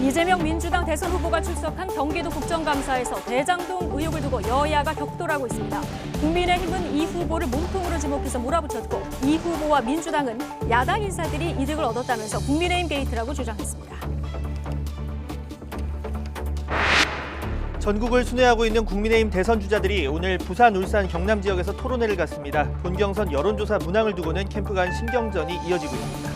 이재명 민주당 대선 후보가 출석한 경기도 국정감사에서 대장동 의혹을 두고 여야가 격돌하고 있습니다. 국민의힘은 이 후보를 몸통으로 지목해서 몰아붙였고 이 후보와 민주당은 야당 인사들이 이득을 얻었다면서 국민의힘 게이트라고 주장했습니다. 전국을 순회하고 있는 국민의힘 대선 주자들이 오늘 부산, 울산, 경남 지역에서 토론회를 갖습니다. 본경선 여론조사 문항을 두고는 캠프 간 신경전이 이어지고 있습니다.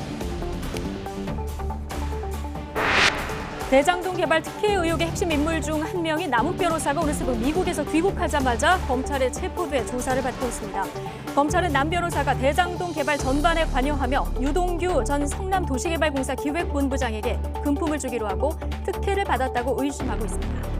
대장동 개발 특혜 의혹의 핵심 인물 중 한 명인 남욱 변호사가 오늘 새벽 미국에서 귀국하자마자 검찰에 체포돼 조사를 받고 있습니다. 검찰은 남 변호사가 대장동 개발 전반에 관여하며 유동규 전 성남도시개발공사 기획본부장에게 금품을 주기로 하고 특혜를 받았다고 의심하고 있습니다.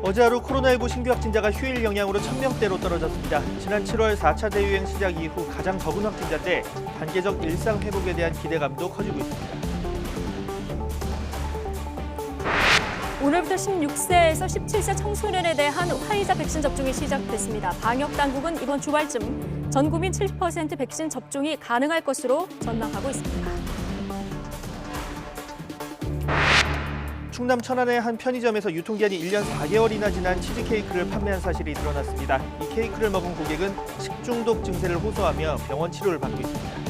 어제 하루 코로나19 신규 확진자가 휴일 영향으로 1000명대로 떨어졌습니다. 지난 7월 4차 대유행 시작 이후 가장 적은 확진자인데 단계적 일상 회복에 대한 기대감도 커지고 있습니다. 오늘부터 16세에서 17세 청소년에 대한 화이자 백신 접종이 시작됐습니다. 방역당국은 이번 주말쯤 전 국민 70% 백신 접종이 가능할 것으로 전망하고 있습니다. 충남 천안의 한 편의점에서 유통기한이 1년 4개월이나 지난 치즈케이크를 판매한 사실이 드러났습니다. 이 케이크를 먹은 고객은 식중독 증세를 호소하며 병원 치료를 받고 있습니다.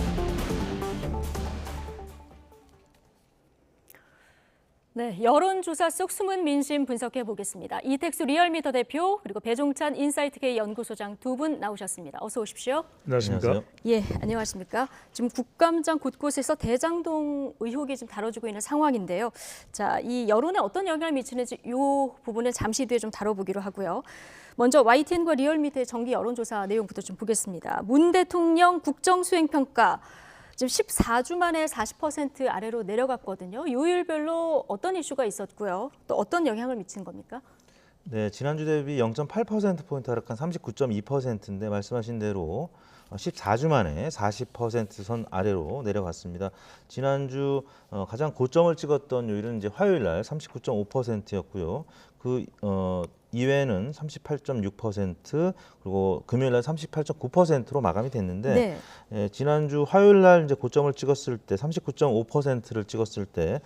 네, 여론조사 속 숨은 민심 분석해 보겠습니다. 이택수 리얼미터 대표 그리고 배종찬 인사이트K 연구소장 두 분 나오셨습니다. 어서 오십시오. 안녕하십니까? 예, 안녕하십니까? 지금 국감장 곳곳에서 대장동 의혹이 지금 다뤄지고 있는 상황인데요. 자, 이 여론에 어떤 영향을 미치는지 이 부분을 잠시 뒤에 좀 다뤄보기로 하고요. 먼저 YTN과 리얼미터의 정기 여론조사 내용부터 좀 보겠습니다. 문 대통령 국정수행평가 지금 14주 만에 40% 아래로 내려갔거든요. 요일별로 어떤 이슈가 있었고요. 또 어떤 영향을 미친 겁니까? 네, 지난주 대비 0.8%포인트 하락한 39.2%인데 말씀하신 대로 14주 만에 40% 선 아래로 내려갔습니다. 지난주 가장 고점을 찍었던 요일은 이제 화요일 날 39.5%였고요. 그 이외에는 38.6% 그리고 금요일 날 38.9%로 마감이 됐는데 네. 지난주 화요일 날 이제 고점을 찍었을 때 39.5%를 찍었을 때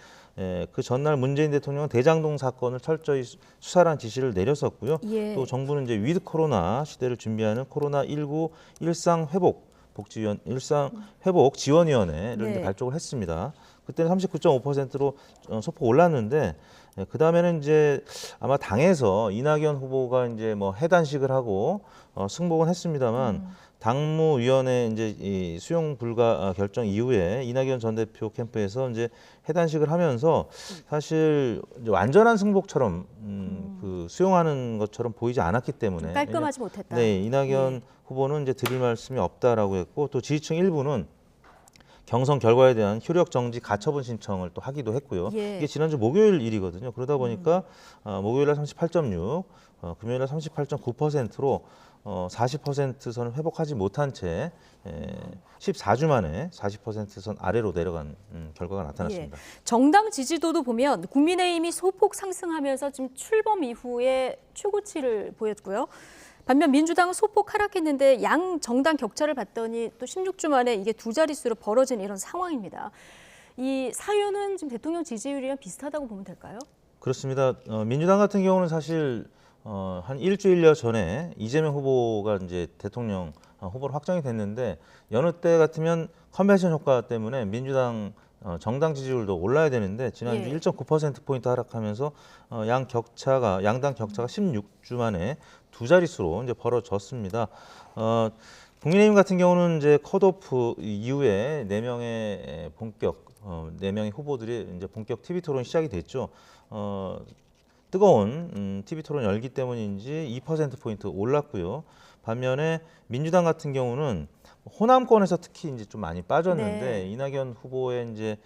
그 전날 문재인 대통령은 대장동 사건을 철저히 수사란 지시를 내렸었고요. 예. 또 정부는 이제 위드 코로나 시대를 준비하는 코로나19 일상 회복 지원위원회를 네. 이제 발족을 했습니다. 그때는 39.5%로 소폭 올랐는데 그 다음에는 이제 아마 당에서 이낙연 후보가 이제 뭐 해단식을 하고 승복은 했습니다만 당무위원회 이제 이 수용 불가 결정 이후에 이낙연 전 대표 캠프에서 이제 해단식을 하면서 사실 이제 완전한 승복처럼 그 수용하는 것처럼 보이지 않았기 때문에 깔끔하지 못했다. 네, 이낙연 후보는 이제 드릴 말씀이 없다라고 했고 또 지지층 일부는 경선 결과에 대한 효력 정지 가처분 신청을 또 하기도 했고요. 예. 이게 지난주 목요일 일이거든요. 그러다 보니까 목요일 날 38.6, 금요일 날 38.9%로 40% 선을 회복하지 못한 채 14주 만에 40% 선 아래로 내려간 결과가 나타났습니다. 예. 정당 지지도도 보면 국민의힘이 소폭 상승하면서 지금 출범 이후에 최고치를 보였고요. 반면 민주당은 소폭 하락했는데 양 정당 격차를 봤더니 또 16주 만에 이게 두 자릿수로 벌어진 이런 상황입니다. 이 사유는 지금 대통령 지지율이랑 비슷하다고 보면 될까요? 그렇습니다. 민주당 같은 경우는 사실 한 일주일여 전에 이재명 후보가 이제 대통령 후보로 확정이 됐는데 여느 때 같으면 컨벤션 효과 때문에 민주당 정당 지지율도 올라야 되는데 지난주 예. 1.9%포인트 하락하면서 양당 격차가 16주 만에 두 자릿수로 이제 벌어졌습니다. 국민의힘 같은 경우는 이제 컷오프 이후에 4명의 본격 4명의 후보들이 이제 본격 TV 토론 시작이 됐죠. 뜨거운 TV 토론 열기 때문인지 2%포인트 올랐고요. 반면에 민주당 같은 경우는 호남권에서 특히 이제 좀 많이 빠졌는데 네. 이낙연 후보의 이제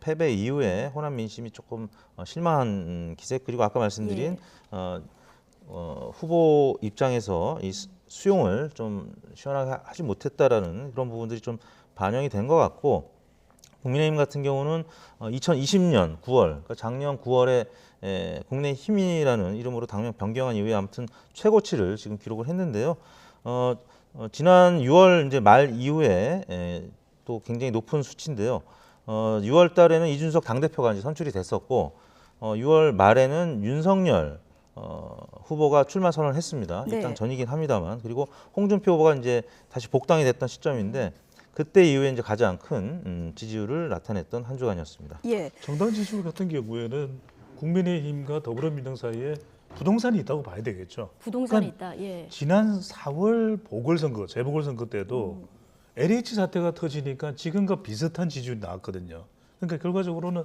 패배 이후에 호남 민심이 조금 실망한 기색 그리고 아까 말씀드린 예. 후보 입장에서 이 수용을 좀 시원하게 하지 못했다라는 그런 부분들이 좀 반영이 된 것 같고 국민의힘 같은 경우는 2020년 9월, 그러니까 작년 9월에 국민의힘이라는 이름으로 당명 변경한 이후에 아무튼 최고치를 지금 기록을 했는데요. 지난 6월 이제 말 이후에 또 굉장히 높은 수치인데요. 6월 달에는 이준석 당대표가 이제 선출이 됐었고 6월 말에는 윤석열 후보가 출마 선언을 했습니다. 네. 입당 전이긴 합니다만. 그리고 홍준표 후보가 이제 다시 복당이 됐던 시점인데 그때 이후에 이제 가장 큰 지지율을 나타냈던 한 주간이었습니다. 예. 정당 지지율 같은 경우에는 국민의힘과 더불어민주당 사이에 부동산이 있다고 봐야 되겠죠. 부동산이 그러니까 있다. 예. 지난 4월 보궐선거, 재보궐선거 때도 LH 사태가 터지니까 지금과 비슷한 지지율이 나왔거든요. 그러니까 결과적으로는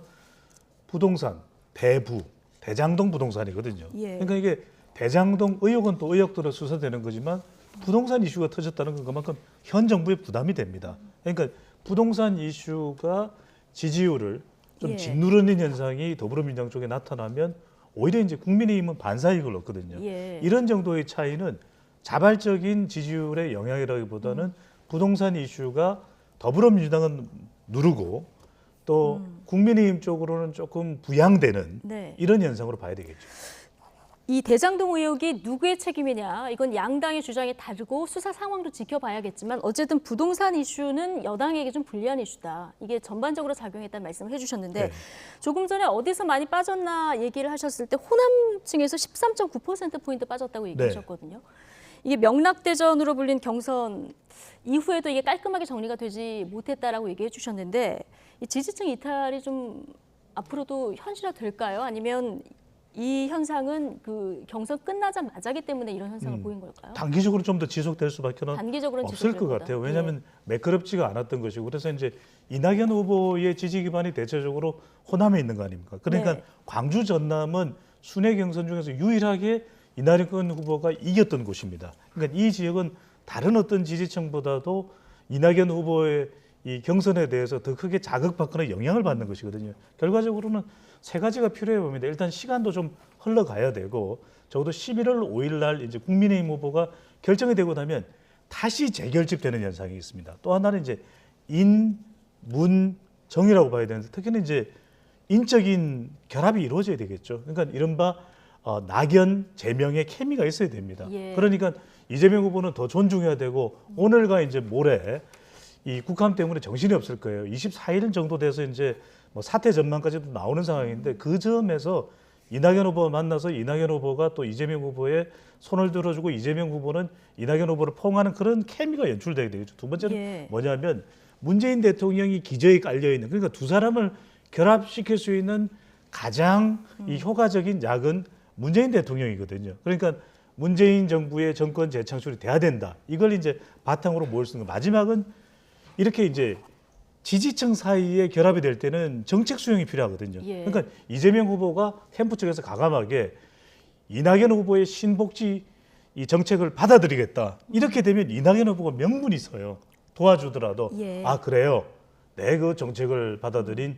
부동산, 대부, 대장동 부동산이거든요. 예. 그러니까 이게 대장동 의혹은 또 의혹대로 수사되는 거지만 부동산 이슈가 터졌다는 건 그만큼 현 정부의 부담이 됩니다. 그러니까 부동산 이슈가 지지율을 좀 예. 짓누르는 현상이 더불어민주당 쪽에 나타나면 오히려 이제 국민의힘은 반사이익을 얻거든요. 예. 이런 정도의 차이는 자발적인 지지율의 영향이라기보다는 부동산 이슈가 더불어민주당은 누르고 또 국민의힘 쪽으로는 조금 부양되는 네. 이런 현상으로 봐야 되겠죠. 이 대장동 의혹이 누구의 책임이냐, 이건 양당의 주장이 다르고 수사 상황도 지켜봐야겠지만 어쨌든 부동산 이슈는 여당에게 좀 불리한 이슈다. 이게 전반적으로 작용했다는 말씀을 해주셨는데 네. 조금 전에 어디서 많이 빠졌나 얘기를 하셨을 때 호남층에서 13.9%포인트 빠졌다고 얘기하셨거든요. 이게 명락대전으로 불린 경선 이후에도 이게 깔끔하게 정리가 되지 못했다라고 얘기해 주셨는데 이 지지층 이탈이 좀 앞으로도 현실화될까요? 아니면 이 현상은 그 경선 끝나자마자기 때문에 이런 현상을 보인 걸까요? 단기적으로 좀 더 지속될 수밖에는 단기적으로는 없을 것 지속될 같아요. 거다. 왜냐하면 매끄럽지가 않았던 것이고 그래서 이제 이낙연 후보의 지지 기반이 대체적으로 호남에 있는 거 아닙니까? 그러니까 네. 광주 전남은 순회 경선 중에서 유일하게 이낙연 후보가 이겼던 곳입니다. 그러니까 이 지역은 다른 어떤 지지층보다도 이낙연 후보의 이 경선에 대해서 더 크게 자극받거나 영향을 받는 것이거든요. 결과적으로는 세 가지가 필요해 봅니다. 일단 시간도 좀 흘러가야 되고 적어도 11월 5일 날 이제 국민의힘 후보가 결정이 되고 나면 다시 재결집되는 현상이 있습니다. 또 하나는 이제 인, 문, 정이라고 봐야 되는데 특히는 이제 인적인 결합이 이루어져야 되겠죠. 그러니까 이른바 낙연, 제명의 케미가 있어야 됩니다. 예. 그러니까 이재명 후보는 더 존중해야 되고 오늘과 이제 모레 이 국감 때문에 정신이 없을 거예요. 24일 정도 돼서 이제 뭐 사퇴 전망까지도 나오는 상황인데 그 점에서 이낙연 후보와 만나서 이낙연 후보가 또 이재명 후보의 손을 들어주고 이재명 후보는 이낙연 후보를 포옹하는 그런 케미가 연출되게 되겠죠. 두 번째는 예. 뭐냐면 문재인 대통령이 기저에 깔려 있는 그러니까 두 사람을 결합시킬 수 있는 가장 이 효과적인 약은 문재인 대통령이거든요. 그러니까 문재인 정부의 정권 재창출이 돼야 된다. 이걸 이제 바탕으로 모을 수 있는 거. 마지막은 이렇게 이제 지지층 사이에 결합이 될 때는 정책 수용이 필요하거든요. 예. 그러니까 이재명 후보가 캠프 측에서 과감하게 이낙연 후보의 신복지 이 정책을 받아들이겠다. 이렇게 되면 이낙연 후보가 명분이 있어요. 도와주더라도 예. 아 그래요. 내 그 정책을 받아들인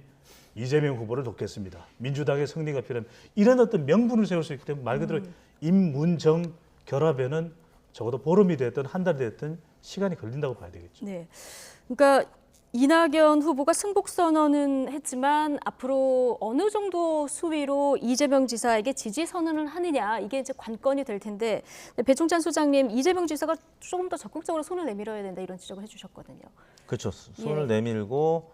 이재명 후보를 돕겠습니다. 민주당의 승리가 필요한 이런 어떤 명분을 세울 수 있기 때문에 말 그대로 인문정 결합에는 적어도 보름이 됐든 한 달이 됐든 시간이 걸린다고 봐야 되겠죠. 네. 그러니까 이낙연 후보가 승복 선언은 했지만 앞으로 어느 정도 수위로 이재명 지사에게 지지 선언을 하느냐 이게 이제 관건이 될 텐데 배종찬 소장님 이재명 지사가 조금 더 적극적으로 손을 내밀어야 된다 이런 지적을 해주셨거든요. 그렇죠. 손을 예. 내밀고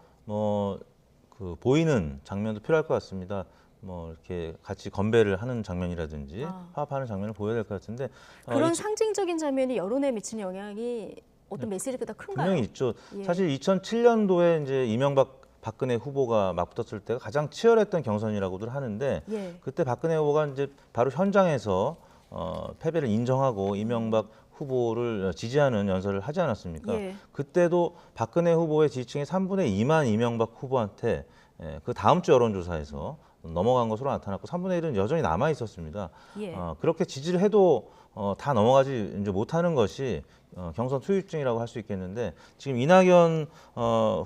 그 보이는 장면도 필요할 것 같습니다. 뭐 이렇게 같이 건배를 하는 장면이라든지 화합하는 장면을 보여야 될 것 같은데 그런 상징적인 장면이 여론에 미치는 영향이 어떤 메시지가 더 큰가요? 분명히 있죠. 예. 사실 2007년도에 이제 이명박 박근혜 후보가 맞붙었을 때가 가장 치열했던 경선이라고들 하는데 예. 그때 박근혜 후보가 이제 바로 현장에서 패배를 인정하고 이명박 후보를 지지하는 연설을 하지 않았습니까? 예. 그때도 박근혜 후보의 지지층의 3분의 2만 이명박 후보한테 그 다음 주 여론조사에서 넘어간 것으로 나타났고 3분의 1은 여전히 남아 있었습니다. 예. 그렇게 지지를 해도 다 넘어가지 이제 못하는 것이 경선 투입증이라고 할 수 있겠는데 지금 이낙연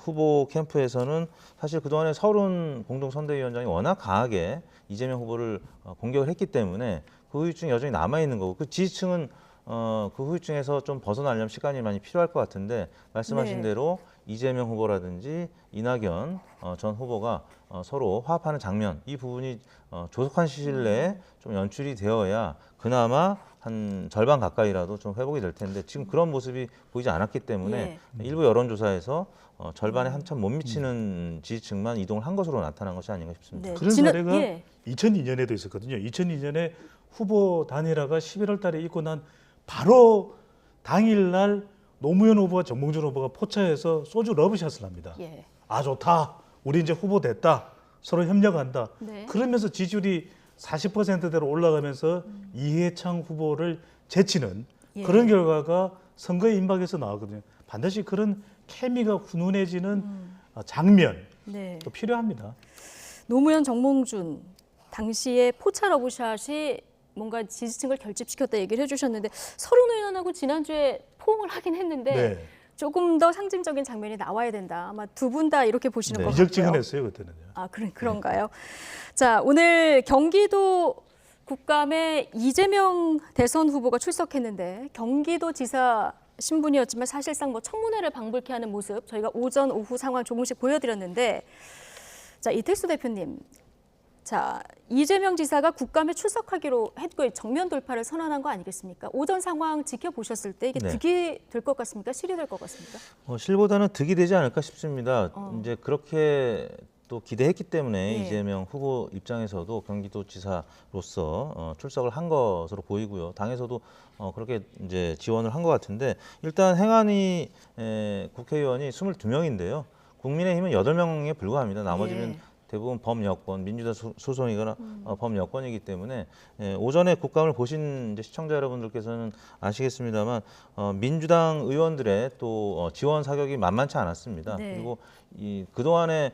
후보 캠프에서는 사실 그동안에 서른 공동선대위원장이 워낙 강하게 이재명 후보를 공격을 했기 때문에 그 후유증이 여전히 남아 있는 거고 그 지지층은 그 후유증에서 좀 벗어나려면 시간이 많이 필요할 것 같은데 말씀하신 네. 대로 이재명 후보라든지 이낙연 전 후보가 서로 화합하는 장면 이 부분이 조속한 시일 내에 좀 연출이 되어야 그나마 한 절반 가까이라도 좀 회복이 될 텐데 지금 그런 모습이 보이지 않았기 때문에 일부 여론조사에서 절반에 한참 못 미치는 지지층만 이동을 한 것으로 나타난 것이 아닌가 싶습니다. 네. 그런 지난- 사례가 예. 2002년에도 있었거든요. 2002년에 후보 단일화가 11월 달에 있고 난 바로 당일날 노무현 후보와 정몽준 후보가 포차에서 소주 러브샷을 합니다. 예. 아 좋다. 우리 이제 후보 됐다. 서로 협력한다. 네. 그러면서 지지율이 40%대로 올라가면서 이해창 후보를 제치는 예. 그런 결과가 선거의 임박에서 나왔거든요. 반드시 그런 케미가 훈훈해지는 장면 네. 또 필요합니다. 노무현 정몽준 당시에 포차 러브샷이 뭔가 지지층을 결집시켰다 얘기를 해주셨는데 서른 의원하고 지난주에 포옹을 하긴 했는데 네. 조금 더 상징적인 장면이 나와야 된다. 아마 두 분 다 이렇게 보시는 네. 것 같고요. 이적지근했어요 그때는요. 아, 그런가요? 자, 오늘 경기도 국감에 이재명 대선 후보가 출석했는데 경기도지사 신분이었지만 사실상 뭐 청문회를 방불케 하는 모습 저희가 오전 오후 상황 조금씩 보여드렸는데 자, 이택수 대표님. 자, 이재명 지사가 국감에 출석하기로 했고 정면 돌파를 선언한 거 아니겠습니까? 오전 상황 지켜보셨을 때 이게 네. 득이 될 것 같습니까? 실이 될 것 같습니까? 실보다는 득이 되지 않을까 싶습니다. 어. 이제 그렇게 또 기대했기 때문에 네. 이재명 후보 입장에서도 경기도지사로서 출석을 한 것으로 보이고요. 당에서도 그렇게 이제 지원을 한 것 같은데 일단 행안위 국회의원이 22명인데요. 국민의힘은 8명에 불과합니다. 나머지는 예. 대부분 범여권, 민주당 소속이거나 범여권이기 때문에 오전에 국감을 보신 이제 시청자 여러분들께서는 아시겠습니다만 민주당 의원들의 또 지원 사격이 만만치 않았습니다. 네. 그리고 그동안에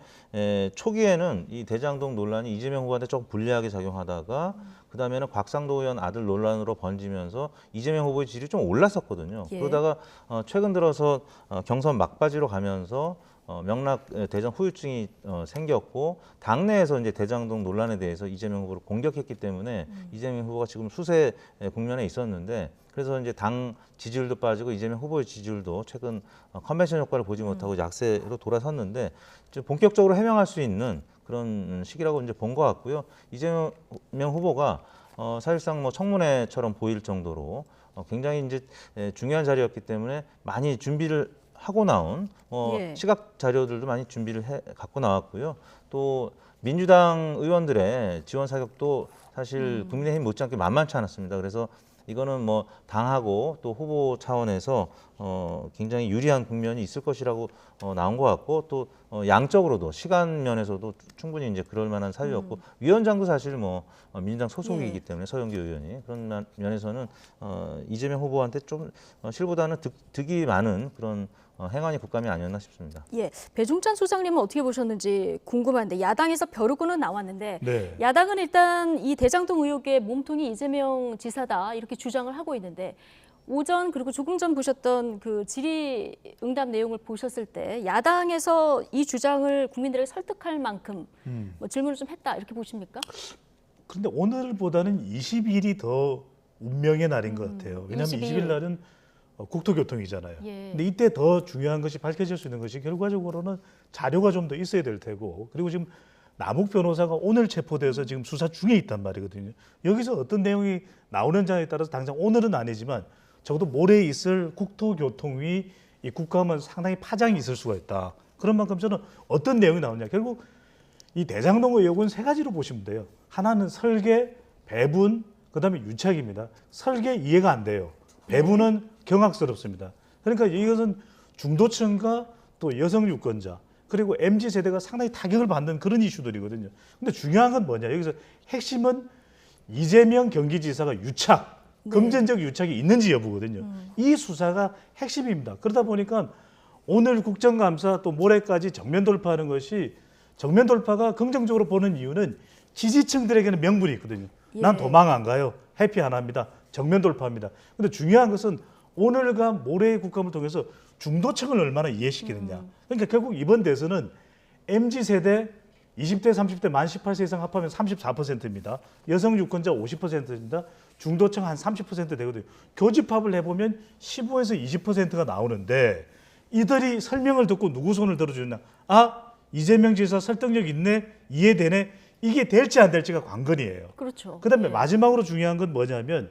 초기에는 이 대장동 논란이 이재명 후보한테 조금 불리하게 작용하다가 그다음에는 곽상도 의원 아들 논란으로 번지면서 이재명 후보의 지지율이 좀 올랐었거든요. 예. 그러다가 최근 들어서 경선 막바지로 가면서 명락 대전 후유증이 생겼고 당내에서 이제 대장동 논란에 대해서 이재명 후보를 공격했기 때문에 이재명 후보가 지금 수세 국면에 있었는데 그래서 이제 당 지지율도 빠지고 이재명 후보의 지지율도 최근 컨벤션 효과를 보지 못하고 약세로 돌아섰는데 이제 본격적으로 해명할 수 있는 그런 시기라고 이제 본 것 같고요. 이재명 후보가 사실상 뭐 청문회처럼 보일 정도로 굉장히 이제 중요한 자리였기 때문에 많이 준비를 하고 나온 예. 시각 자료들도 많이 준비를 갖고 나왔고요. 또 민주당 의원들의 지원 사격도 사실 국민의힘 못지않게 만만치 않았습니다. 그래서 이거는 뭐 당하고 또 후보 차원에서 굉장히 유리한 국면이 있을 것이라고 나온 것 같고 또 양적으로도 시간 면에서도 충분히 이제 그럴 만한 사유였고 위원장도 사실 뭐 민주당 소속이기 예. 때문에 서영교 의원이 그런 면에서는 이재명 후보한테 좀 실보다는 득이 많은 그런 행안위 국감이 아니었나 싶습니다. 예, 배종찬 소장님은 어떻게 보셨는지 궁금한데 야당에서 벼르고는 나왔는데 네. 야당은 일단 이 대장동 의혹의 몸통이 이재명 지사다 이렇게 주장을 하고 있는데 오전 그리고 조금 전 보셨던 그 질의응답 내용을 보셨을 때 야당에서 이 주장을 국민들에게 설득할 만큼 뭐 질문을 좀 했다 이렇게 보십니까? 그런데 오늘보다는 20일이 더 운명의 날인 것 같아요. 왜냐하면 20일. 20일 날은 국토교통이잖아요. 예. 근데 이때 더 중요한 것이 밝혀질 수 있는 것이 결과적으로는 자료가 좀 더 있어야 될 테고 그리고 지금 남욱 변호사가 오늘 체포돼서 지금 수사 중에 있단 말이거든요. 여기서 어떤 내용이 나오는지에 따라서 당장 오늘은 아니지만 적어도 모레 있을 국토교통위 이 국감은 상당히 파장이 있을 수가 있다. 그런 만큼 저는 어떤 내용이 나오냐. 결국 이 대장동 의혹은 세 가지로 보시면 돼요. 하나는 설계, 배분, 그다음에 유착입니다. 설계 이해가 안 돼요. 배분은 경악스럽습니다. 그러니까 이것은 중도층과 또 여성 유권자 그리고 MZ 세대가 상당히 타격을 받는 그런 이슈들이거든요. 근데 중요한 건 뭐냐? 여기서 핵심은 이재명 경기지사가 유착, 금전적 유착이 있는지 여부거든요. 이 수사가 핵심입니다. 그러다 보니까 오늘 국정감사 또 모레까지 정면 돌파하는 것이 정면 돌파가 긍정적으로 보는 이유는 지지층들에게는 명분이 있거든요. 난 예. 도망 안 가요. 해피 안 합니다. 정면 돌파합니다. 근데 중요한 것은 오늘과 모레의 국감을 통해서 중도층을 얼마나 이해시키느냐. 그러니까 결국 이번 대선은 MZ세대 20대, 30대 만 18세 이상 합하면 34%입니다. 여성 유권자 50%입니다. 중도층 한 30% 되거든요. 교집합을 해보면 15에서 20%가 나오는데 이들이 설명을 듣고 누구 손을 들어주냐. 아, 이재명 지사 설득력 있네, 이해되네. 이게 될지 안 될지가 관건이에요. 그렇죠. 그다음에 예. 마지막으로 중요한 건 뭐냐면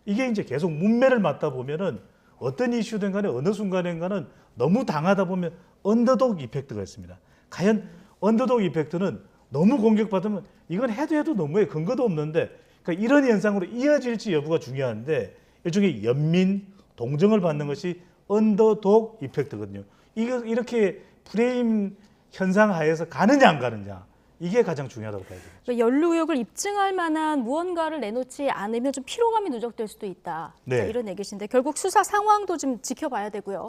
이게 이제 계속 문매를 맞다 보면은 어떤 이슈든 간에 어느 순간인가는 너무 당하다 보면 언더독 이펙트가 있습니다. 과연 언더독 이펙트는 너무 공격받으면 이건 해도 너무해 근거도 없는데 그러니까 이런 현상으로 이어질지 여부가 중요한데 일종의 연민, 동정을 받는 것이 언더독 이펙트거든요. 이거 이렇게 프레임 현상 하에서 가느냐 안 가느냐 이게 가장 중요하다고 봐야 됩니다. 그러니까 연루 의혹을 입증할 만한 무언가를 내놓지 않으면 좀 피로감이 누적될 수도 있다. 네. 자, 이런 얘기신데 결국 수사 상황도 좀 지켜봐야 되고요.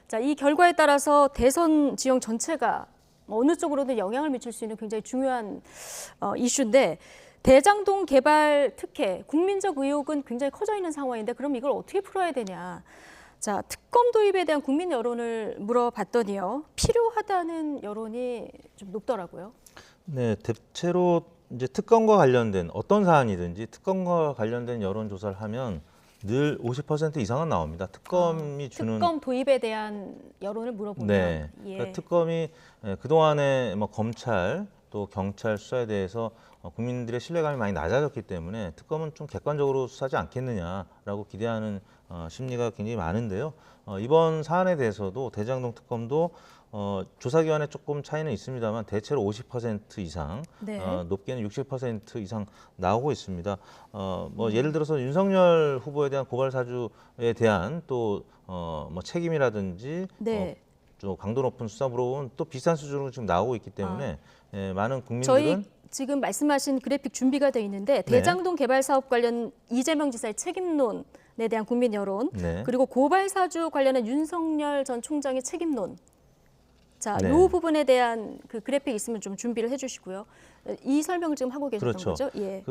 자, 이 결과에 따라서 대선 지형 전체가 어느 쪽으로든 영향을 미칠 수 있는 굉장히 중요한 이슈인데 대장동 개발 특혜, 국민적 의혹은 굉장히 커져 있는 상황인데 그럼 이걸 어떻게 풀어야 되냐. 자, 특검 도입에 대한 국민 여론을 물어봤더니요. 필요하다는 여론이 좀 높더라고요. 네, 대체로 이제 특검과 관련된 어떤 사안이든지 특검과 관련된 여론조사를 하면 늘 50% 이상은 나옵니다. 특검이 주는 특검 도입에 대한 여론을 물어보면 네, 예. 그러니까 특검이 그동안에 뭐 검찰 또 경찰 수사에 대해서 국민들의 신뢰감이 많이 낮아졌기 때문에 특검은 좀 객관적으로 수사하지 않겠느냐라고 기대하는 심리가 굉장히 많은데요. 이번 사안에 대해서도 대장동 특검도 조사기관에 조금 차이는 있습니다만 대체로 50% 이상, 네. 높게는 60% 이상 나오고 있습니다. 뭐 예를 들어서 윤석열 후보에 대한 고발 사주에 대한 또 뭐 책임이라든지 네. 좀 강도 높은 수사 물어보면 또 비슷한 수준으로 지금 나오고 있기 때문에 많은 국민들은 저희 지금 말씀하신 그래픽 준비가 돼 있는데 대장동 개발 사업 관련 이재명 지사의 책임론에 대한 국민 여론 네. 그리고 고발 사주 관련한 윤석열 전 총장의 책임론. 자, 네. 이 부분에 대한 그 그래픽 있으면 좀 준비를 해주시고요. 이 설명을 지금 하고 계셨던 그렇죠. 거죠? 예.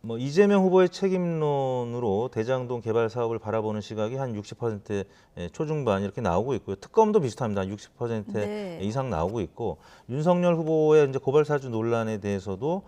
뭐 이재명 후보의 책임론으로 대장동 개발 사업을 바라보는 시각이 한 60% 초중반 이렇게 나오고 있고요. 특검도 비슷합니다. 60% 네. 이상 나오고 있고 윤석열 후보의 이제 고발 사주 논란에 대해서도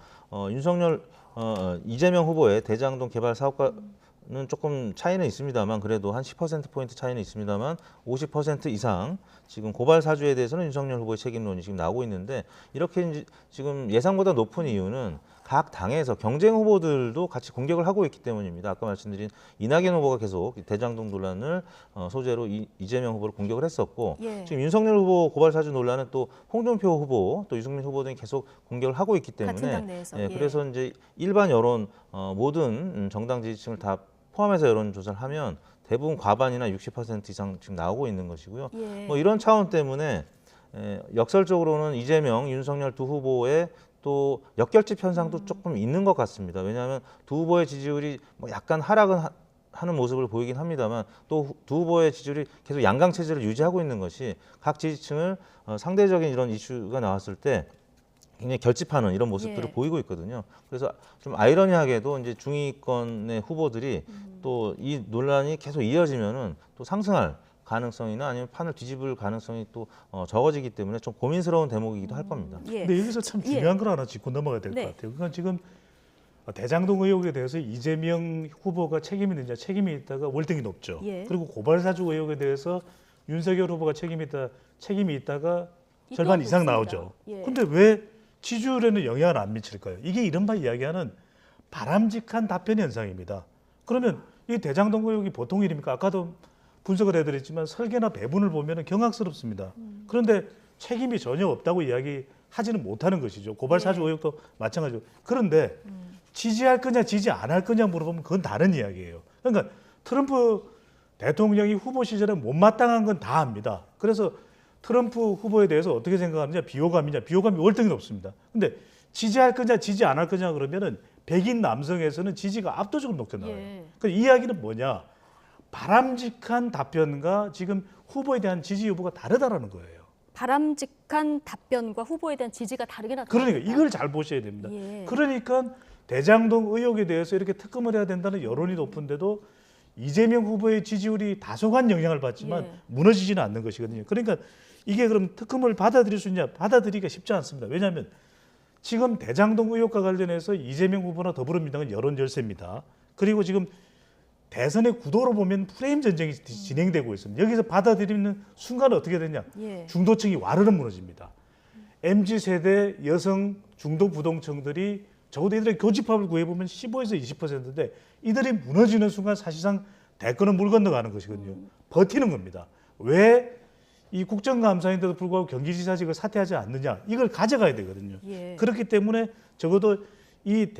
이재명 후보의 대장동 개발 사업과는 조금 차이는 있습니다만 그래도 한 10% 포인트 차이는 있습니다만 50% 이상 지금 고발 사주에 대해서는 윤석열 후보의 책임론이 지금 나오고 있는데 이렇게 이제 지금 예상보다 높은 이유는 각 당에서 경쟁 후보들도 같이 공격을 하고 있기 때문입니다. 아까 말씀드린 이낙연 후보가 계속 대장동 논란을 소재로 이재명 후보를 공격을 했었고 예. 지금 윤석열 후보 고발 사주 논란은 또 홍준표 후보 또 유승민 후보 등이 계속 공격을 하고 있기 때문에 같은 당 내에서. 예. 그래서 이제 일반 여론 모든 정당 지지층을 다 포함해서 여론조사를 하면 대부분 과반이나 60% 이상 지금 나오고 있는 것이고요. 예. 뭐 이런 차원 때문에 역설적으로는 이재명, 윤석열 두 후보의 또 역결집 현상도 조금 있는 것 같습니다. 왜냐하면 두 후보의 지지율이 뭐 약간 하락은 하는 모습을 보이긴 합니다만 또 두 후보의 지지율이 계속 양강 체제를 유지하고 있는 것이 각 지지층을 상대적인 이런 이슈가 나왔을 때 굉장히 결집하는 이런 모습들을 예. 보이고 있거든요. 그래서 좀 아이러니하게도 이제 중위권의 후보들이 또 이 논란이 계속 이어지면은 또 상승할 가능성이나 아니면 판을 뒤집을 가능성이 또 적어지기 때문에 좀 고민스러운 대목이기도 할 겁니다. 예. 근데 여기서 참 중요한 걸 하나 짚고 넘어가야 될 것 네. 같아요. 그러니까 지금 대장동 의혹에 대해서 이재명 후보가 책임이 있느냐 책임이 있다가 월등히 높죠. 예. 그리고 고발 사주 의혹에 대해서 윤석열 후보가 책임이 있다가 절반 이상 나오죠. 예. 근데 왜 지지율에는 영향을 안 미칠까요? 이게 이른바 이야기하는 바람직한 답변 현상입니다. 그러면 이 대장동 의혹이 보통 일입니까? 아까도 분석을 해드렸지만 설계나 배분을 보면 경악스럽습니다. 그런데 책임이 전혀 없다고 이야기하지는 못하는 것이죠. 고발 사주 의혹도 마찬가지고. 그런데 지지할 거냐 지지 안 할 거냐 물어보면 그건 다른 이야기예요. 그러니까 트럼프 대통령이 후보 시절에 못마땅한 건 다 압니다. 그래서 트럼프 후보에 대해서 어떻게 생각하느냐 비호감이 월등히 높습니다. 근데 지지할 거냐 지지 안 할 거냐 그러면은 백인 남성에서는 지지가 압도적으로 높게 나와요. 예. 그 이야기는 뭐냐? 바람직한 답변과 지금 후보에 대한 지지 여부가 다르다라는 거예요. 바람직한 답변과 후보에 대한 지지가 다르게 나타납니다. 그러니까 이걸 잘 보셔야 됩니다. 예. 그러니까 대장동 의혹에 대해서 이렇게 특검을 해야 된다는 여론이 높은데도 이재명 후보의 지지율이 다소간 영향을 받지만 예. 무너지지는 않는 것이거든요. 그러니까 이게 그럼 특검을 받아들일 수 있냐? 받아들이기가 쉽지 않습니다. 왜냐하면 지금 대장동 의혹과 관련해서 이재명 후보나 더불어민주당은 여론 열세입니다. 그리고 지금 대선의 구도로 보면 프레임 전쟁이 진행되고 있습니다. 여기서 받아들이는 순간 어떻게 되냐? 예. 중도층이 와르르 무너집니다. MZ세대 여성 중도 부동층들이 적어도 이들의 교집합을 구해보면 15에서 20%인데 이들이 무너지는 순간 사실상 대권은 물 건너가는 것이거든요. 버티는 겁니다. 왜 이 국정감사인데도 불구하고 경기지사직을 사퇴하지 않느냐, 이걸 가져가야 되거든요. 예. 그렇기 때문에 적어도 이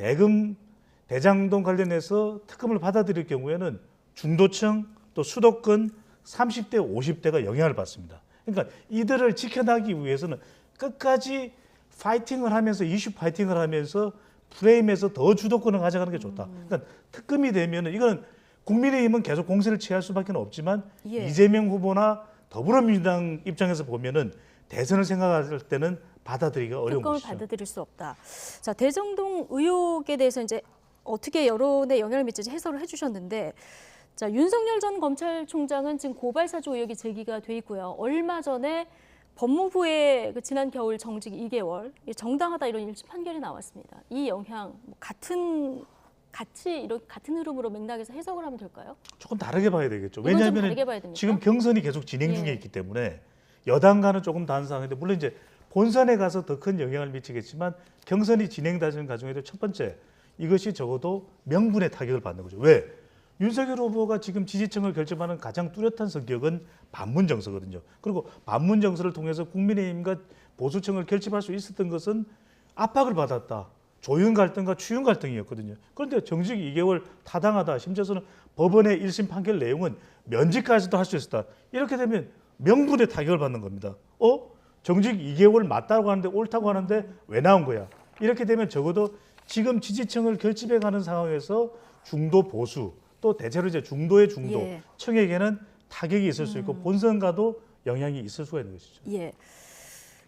대장동 관련해서 특검을 받아들일 경우에는 중도층 또 수도권 30대 50대가 영향을 받습니다. 그러니까 이들을 지켜나기 위해서는 끝까지 파이팅을 하면서 이슈 파이팅을 하면서 프레임에서 더 주도권을 가져가는 게 좋다. 그러니까 특검이 되면은 이거는 국민의힘은 계속 공세를 취할 수밖에 없지만 예. 이재명 후보나 더불어민주당 입장에서 보면은 대선을 생각할 때는 받아들이기가 어려운 특검을 것이죠. 받아들일 수 없다. 자, 대장동 의혹에 대해서 이제 어떻게 여론에 영향을 미칠지 해설을 해주셨는데, 자, 윤석열 전 검찰총장은 지금 고발 사주 의혹이 제기가 돼 있고요. 얼마 전에 법무부의 그 지난 겨울 정직 2개월 정당하다 이런 1심 판결이 나왔습니다. 이 영향 같이 이런 같은 흐름으로 맥락에서 해석을 하면 될까요? 조금 다르게 봐야 되겠죠. 이건 좀 왜냐하면 다르게 봐야 됩니까? 지금 경선이 계속 진행 중에 예. 있기 때문에 여당과는 조금 다른 상황인데 물론 이제 본선에 가서 더 큰 영향을 미치겠지만 경선이 진행되는 과정에도 첫 번째 이것이 적어도 명분의 타격을 받는 거죠. 왜? 윤석열 후보가 지금 지지층을 결집하는 가장 뚜렷한 성격은 반문 정서거든요. 그리고 반문 정서를 통해서 국민의힘과 보수층을 결집할 수 있었던 것은 압박을 받았다. 조윤 갈등과 추윤 갈등이었거든요. 그런데 정직 2개월 타당하다. 심지어는 법원의 1심 판결 내용은 면직까지도 할 수 있었다. 이렇게 되면 명분의 타격을 받는 겁니다. 정직 2개월 맞다고 하는데 옳다고 하는데 왜 나온 거야? 이렇게 되면 적어도 지금 지지층을 결집해 가는 상황에서 중도 보수 또 대체로 이제 중도의 중도 예. 층에게는 타격이 있을 수 있고 본선과도 영향이 있을 수가 있는 것이죠. 예.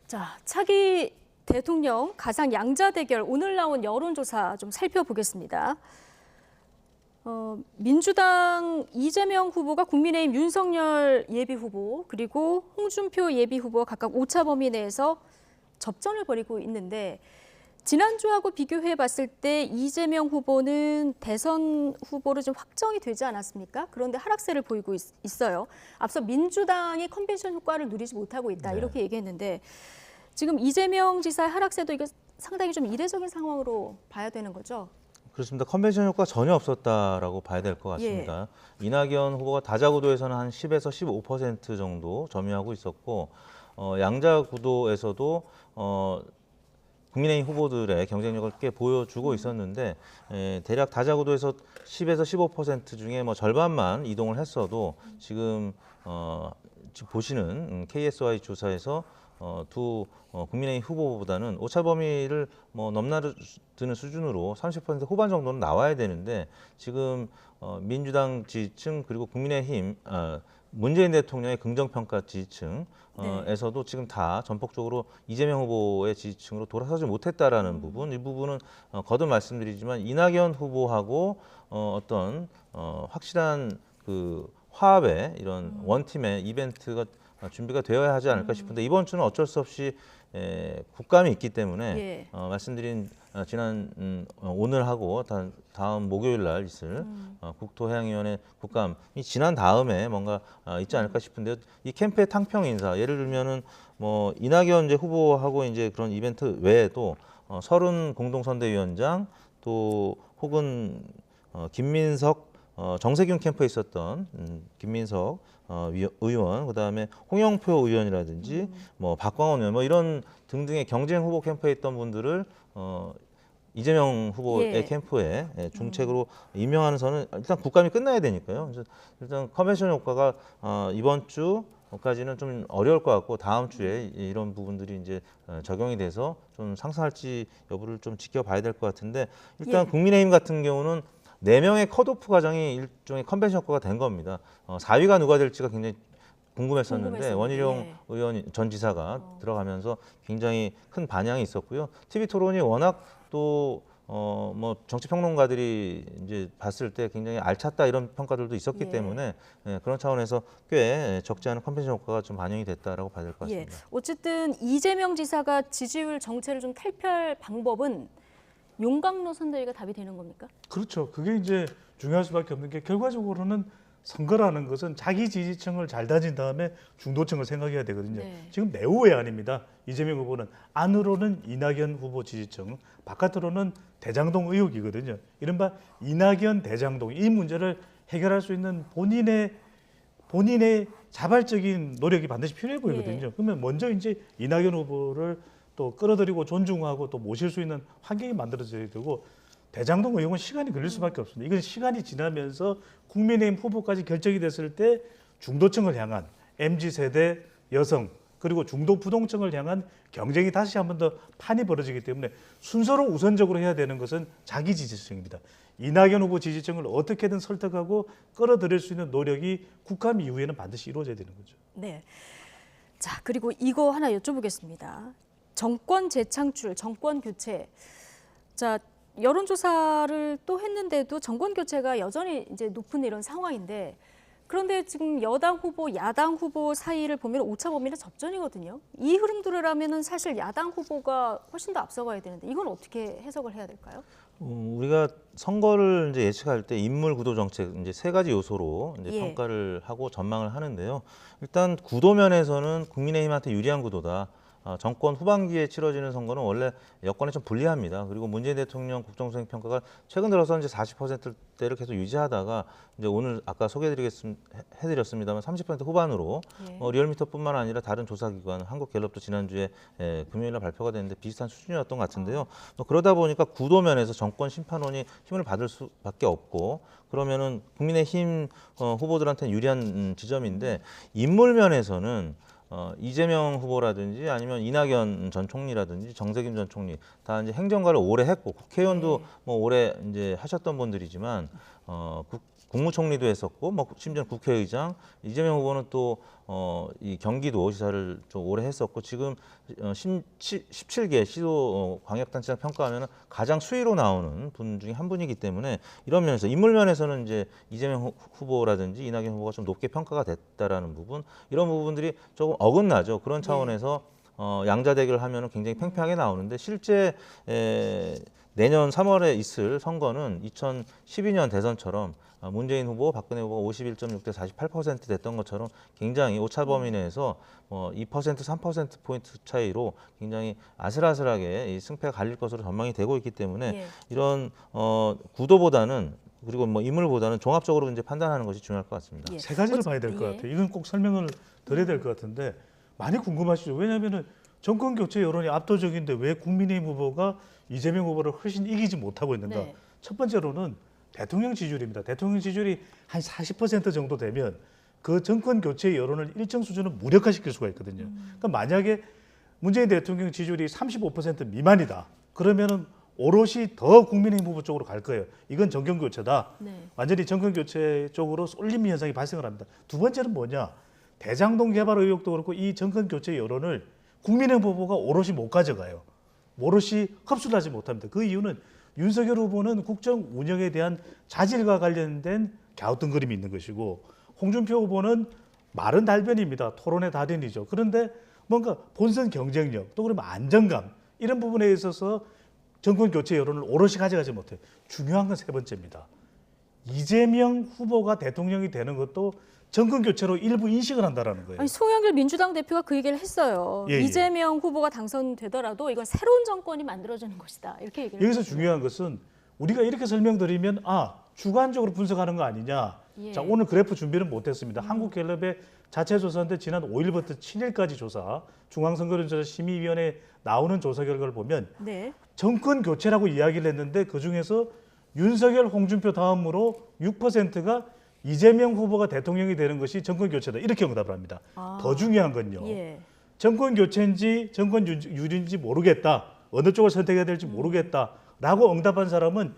자, 차기 대통령 가상 양자 대결 오늘 나온 여론조사 좀 살펴보겠습니다. 민주당 이재명 후보가 국민의힘 윤석열 예비 후보 그리고 홍준표 예비 후보가 각각 오차 범위 내에서 접전을 벌이고 있는데 지난주하고 비교해 봤을 때 이재명 후보는 대선 후보로 좀 확정이 되지 않았습니까? 그런데 하락세를 보이고 있어요. 앞서 민주당이 컨벤션 효과를 누리지 못하고 있다 네. 이렇게 얘기했는데 지금 이재명 지사의 하락세도 이게 상당히 좀 이례적인 상황으로 봐야 되는 거죠? 그렇습니다. 컨벤션 효과 전혀 없었다라고 봐야 될 것 같습니다. 이낙연 후보가 다자구도에서는 한 10에서 15% 정도 점유하고 있었고 양자구도에서도 국민의힘 후보들의 경쟁력을 꽤 보여주고 있었는데 대략 다자구도에서 10에서 15% 중에 뭐 절반만 이동을 했어도 지금 보시는 KSY 조사에서 두 국민의힘 후보보다는 오차 범위를 뭐 넘나드는 수준으로 30% 후반 정도는 나와야 되는데 지금 민주당 지지층 그리고 국민의힘 문재인 대통령의 긍정평가 지지층에서도 지금 다 전폭적으로 이재명 후보의 지지층으로 돌아서지 못했다라는 부분, 이 부분은 거듭 말씀드리지만 이낙연 후보하고 어떤 확실한 그 화합의 이런 원팀의 이벤트가 준비가 되어야 하지 않을까 싶은데 이번 주는 어쩔 수 없이 국감이 있기 때문에 예. 말씀드린 지난 오늘하고 다음 목요일 날 있을 국토해양위원회 국감이 지난 다음에 뭔가 있지 않을까 싶은데요. 이 캠프의 탕평 인사 예를 들면은 뭐 이낙연 이제 후보하고 이제 그런 이벤트 외에도 서른 공동선대위원장 또 혹은 김민석 정세균 캠프에 있었던 김민석 의원, 그다음에 홍영표 의원이라든지 뭐 박광원 의원, 뭐 이런 등등의 경쟁 후보 캠프에 있던 분들을 이재명 후보의 예. 캠프에 중책으로 임명하는 선은 일단 국감이 끝나야 되니까요. 그래서 일단 컨벤션 효과가 이번 주까지는 좀 어려울 것 같고 다음 주에 이런 부분들이 이제 적용이 돼서 좀 상승할지 여부를 좀 지켜봐야 될 것 같은데 일단 예. 국민의힘 같은 경우는 4명의 컷오프 과정이 일종의 컨벤션 효과가 된 겁니다. 4위가 누가 될지가 굉장히 궁금했었는데 원희룡 예. 의원 전 지사가 들어가면서 굉장히 큰 반향이 있었고요. TV 토론이 워낙 또 뭐 정치 평론가들이 이제 봤을 때 굉장히 알찼다 이런 평가들도 있었기 예. 때문에 그런 차원에서 꽤 적지 않은 컨벤션 효과가 좀 반영이 됐다라고 봐야 될 것 예. 같습니다. 어쨌든 이재명 지사가 지지율 정체를 좀 탈피할 방법은 용광로 선대위가 답이 되는 겁니까? 그렇죠. 그게 이제 중요할 수밖에 없는 게 결과적으로는 선거라는 것은 자기 지지층을 잘 다진 다음에 중도층을 생각해야 되거든요. 네. 지금 내후의 아닙니다. 이재명 후보는 안으로는 이낙연 후보 지지층, 바깥으로는 대장동 의혹이거든요. 이른바 이낙연 대장동 이 문제를 해결할 수 있는 본인의 자발적인 노력이 반드시 필요해 보이거든요. 예. 그러면 먼저 이제 이낙연 후보를 또 끌어들이고 존중하고 또 모실 수 있는 환경이 만들어져야 되고 대장동 의혹은 시간이 걸릴 수밖에 없습니다. 이건 시간이 지나면서 국민의힘 후보까지 결정이 됐을 때 중도층을 향한 MZ세대 여성 그리고 중도 부동층을 향한 경쟁이 다시 한 번 더 판이 벌어지기 때문에 순서로 우선적으로 해야 되는 것은 자기 지지층입니다. 이낙연 후보 지지층을 어떻게든 설득하고 끌어들일 수 있는 노력이 국감 이후에는 반드시 이루어져야 되는 거죠. 네. 자, 그리고 이거 하나 여쭤보겠습니다. 정권 재창출, 정권 교체. 자, 여론조사를 또 했는데도 정권 교체가 여전히 이제 높은 이런 상황인데, 그런데 지금 여당 후보, 야당 후보 사이를 보면 오차 범위는 접전이거든요. 이 흐름들을 사실 야당 후보가 훨씬 더 앞서가야 되는데 이건 어떻게 해석을 해야 될까요? 우리가 선거를 이제 예측할 때 인물 구도 정책 이제 세 가지 요소로 이제 예. 평가를 하고 전망을 하는데요. 일단 구도 면에서는 국민의힘한테 유리한 구도다. 정권 후반기에 치러지는 선거는 원래 여건에 좀 불리합니다. 그리고 문재인 대통령 국정수행 평가가 최근 들어서 이제 40%대를 계속 유지하다가 이제 오늘 아까 해드렸습니다만 30% 후반으로 예. 리얼미터뿐만 아니라 다른 조사기관 한국갤럽도 지난주에 금요일날 발표가 됐는데 비슷한 수준이었던 것 같은데요. 그러다 보니까 구도 면에서 정권 심판원이 힘을 받을 수밖에 없고 그러면은 국민의힘 후보들한테는 유리한 지점인데 인물 면에서는 이재명 후보라든지 아니면 이낙연 전 총리라든지 정세균 전 총리 다 이제 행정가를 오래 했고 국회의원도 뭐 오래 이제 하셨던 분들이지만 국무총리도 했었고 뭐 심지어 국회의장 이재명 후보는 또 이 경기도 지사를 좀 오래 했었고 지금 17개 시도 광역단체장 평가하면 가장 수위로 나오는 분 중에 한 분이기 때문에 이런 면에서 인물 면에서는 이제 이재명 후보라든지 이낙연 후보가 좀 높게 평가가 됐다라는 부분 이런 부분들이 조금 어긋나죠. 그런 차원에서 양자 대결을 하면 굉장히 팽팽하게 나오는데 실제 내년 3월에 있을 선거는 2012년 대선처럼 문재인 후보, 박근혜 후보가 51.6대 48% 됐던 것처럼 굉장히 오차 범위 내에서 2%, 3%포인트 차이로 굉장히 아슬아슬하게 이 승패가 갈릴 것으로 전망이 되고 있기 때문에 예. 이런 구도보다는 그리고 뭐 인물보다는 종합적으로 이제 판단하는 것이 중요할 것 같습니다. 예. 세 가지를 봐야 될 것 예. 같아요. 이건 꼭 설명을 드려야 될 것 같은데 많이 궁금하시죠? 왜냐하면 정권 교체 여론이 압도적인데 왜 국민의힘 후보가 이재명 후보를 훨씬 이기지 못하고 있는가? 네. 첫 번째로는 대통령 지지율입니다. 대통령 지지율이 한 40% 정도 되면 그 정권 교체 여론을 일정 수준은 무력화시킬 수가 있거든요. 그러니까 만약에 문재인 대통령 지지율이 35% 미만이다. 그러면은 오롯이 더 국민의힘 후보 쪽으로 갈 거예요. 이건 정권 교체다. 네. 완전히 정권 교체 쪽으로 쏠림 현상이 발생을 합니다. 두 번째는 뭐냐? 대장동 개발 의혹도 그렇고 이 정권 교체 여론을 국민의힘 후보가 오롯이 못 가져가요. 오롯이 흡수를 하지 못합니다. 그 이유는 윤석열 후보는 국정 운영에 대한 자질과 관련된 갸우뚱거림이 있는 것이고 홍준표 후보는 마른 달변입니다. 토론의 달인이죠. 그런데 뭔가 본선 경쟁력 또 그러면 안정감 이런 부분에 있어서 정권 교체 여론을 오롯이 가져가지 못해요. 중요한 건 세 번째입니다. 이재명 후보가 대통령이 되는 것도 정권 교체로 일부 인식을 한다라는 거예요. 아니, 송영길 민주당 대표가 그 얘기를 했어요. 예, 예. 이재명 후보가 당선되더라도 이건 새로운 정권이 만들어지는 것이다. 이렇게 얘기를 여기서 했어요. 중요한 것은 우리가 이렇게 설명드리면 주관적으로 분석하는 거 아니냐. 예. 자, 오늘 그래프 준비를 못했습니다. 한국갤럽의 자체 조사인데 지난 5일부터 7일까지 조사, 중앙선거론조사심의위원회에 나오는 조사 결과를 보면 네. 정권 교체라고 이야기를 했는데 그중에서 윤석열, 홍준표 다음으로 6%가 이재명 후보가 대통령이 되는 것이 정권 교체다. 이렇게 응답을 합니다. 더 중요한 건요. 예. 정권 교체인지 정권 유지인지 모르겠다. 어느 쪽을 선택해야 될지 모르겠다라고 응답한 사람은